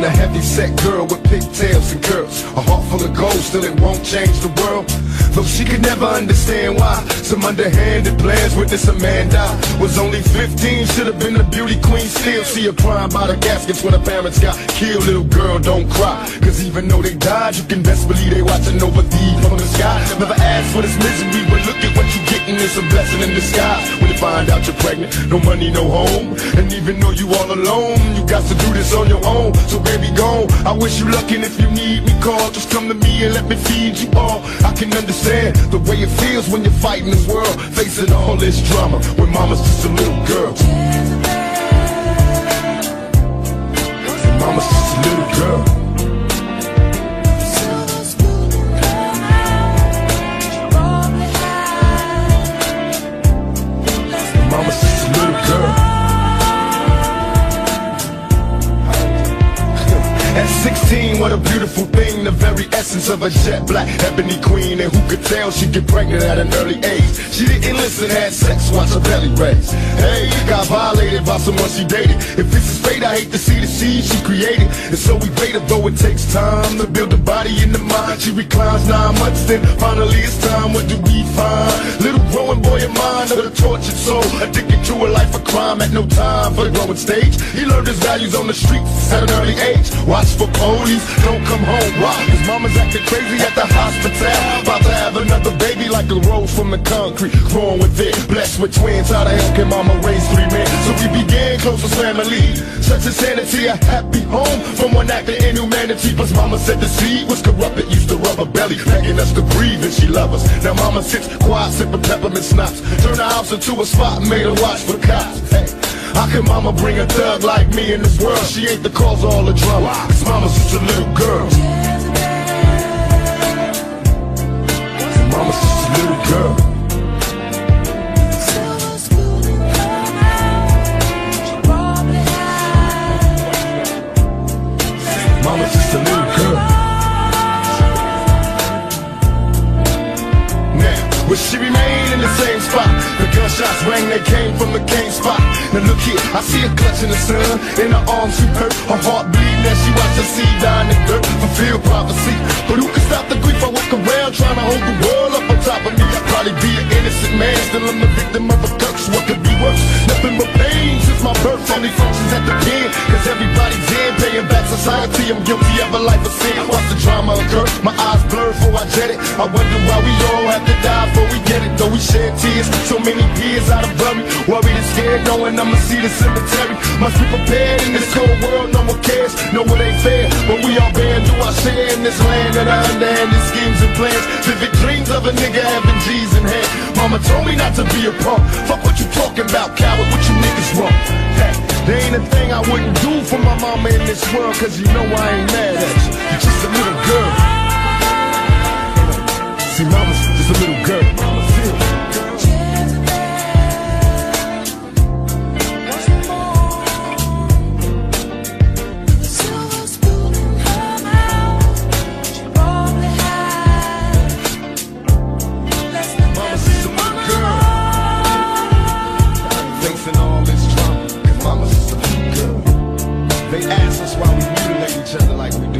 want a heavy-set girl with pigtails and curls, a heart full of gold, still it won't change the world. Though she could never understand why some underhanded plans with this Amanda. Was only 15, should have been a beauty queen. Still see her crying by the gaskets when her parents got killed. Little girl, don't cry, cause even though they died, you can best believe they watching over thee from the sky. Never asked for this misery, but look at what you're getting. It's a blessing in disguise. When you find out you're pregnant, no money, no home, and even though you all alone, you got to do this on your own. So baby, go. I wish you luck, and if you need me, call. Just come to me and let me feed you all. I can understand the way it feels when you're fighting this world, facing all this drama when mama's just a little girl. And mama's just a little girl. And mama's just a little girl. At 16, what a beautiful thing, the very essence of a jet black ebony queen. And who could tell she'd get pregnant at an early age? She didn't listen, had sex, watch her belly raise. Hey, got violated by someone she dated. If this is fate, I hate to see the seed she created. And so we waited, though it takes time to build the body and the mind. She reclines 9 months, then finally it's time. What do we find? Little growing boy of mine, of the tortured soul, addicted to a life of crime, at no time for the growing stage. He learned his values on the streets at an early age. Watch for police, don't come home. Why? Cause mama's acting crazy at the hospital, about to have another baby like a rose from the concrete, growing with it, blessed with twins. How the hell can mama raise 3 men? So we began close as family, such insanity, a happy home from one act of inhumanity. Plus mama said the seed was corrupted, used to rub her belly, begging us to breathe, and she love us. Now mama sits quiet, sipping peppermint schnapps, turn the house into a spot, made her watch for cops. Hey, how can mama bring a thug like me in this world? She ain't the cause of all the drama, cause mama's just a little girl. Mama's just a little girl. Mama's just a little girl. Now, will she remain in the same spot? The gunshots rang, they came from the cane spot. Now look here, I see her clutching the sun, in her arms she hurt, her heart bleeding as she watched her seed die in the dirt. Fulfill prophecy, but who can stop the grief? I walk around trying to hold the world up on top of me. I'd probably be an innocent man, still I'm the victim of a curse. What could be worse? Nothing but pain since my birth. Only functions at the pen, cause everybody's in, paying back society. I'm guilty of a life of sin. Watch the drama occur, my eyes blur before I jet it. I wonder why we all have to die before we get it. Though we shed tears, so many years out of blurry, worried and scared, knowing I'ma see the cemetery. Must be prepared in this cold world, no one cares. No, it ain't fair, but we all bear do our share in this land that I underhanded schemes and plans. Vivid dreams of a nigga having G's in hand. Mama told me not to be a punk. Fuck what you talking about, coward, what you niggas want. Hey, there ain't a thing I wouldn't do for my mama in this world, cause you know I ain't mad at you. You're just a little girl. See, mama's just a little girl. Mama feel it. They ask us why we mutilate each other like we do.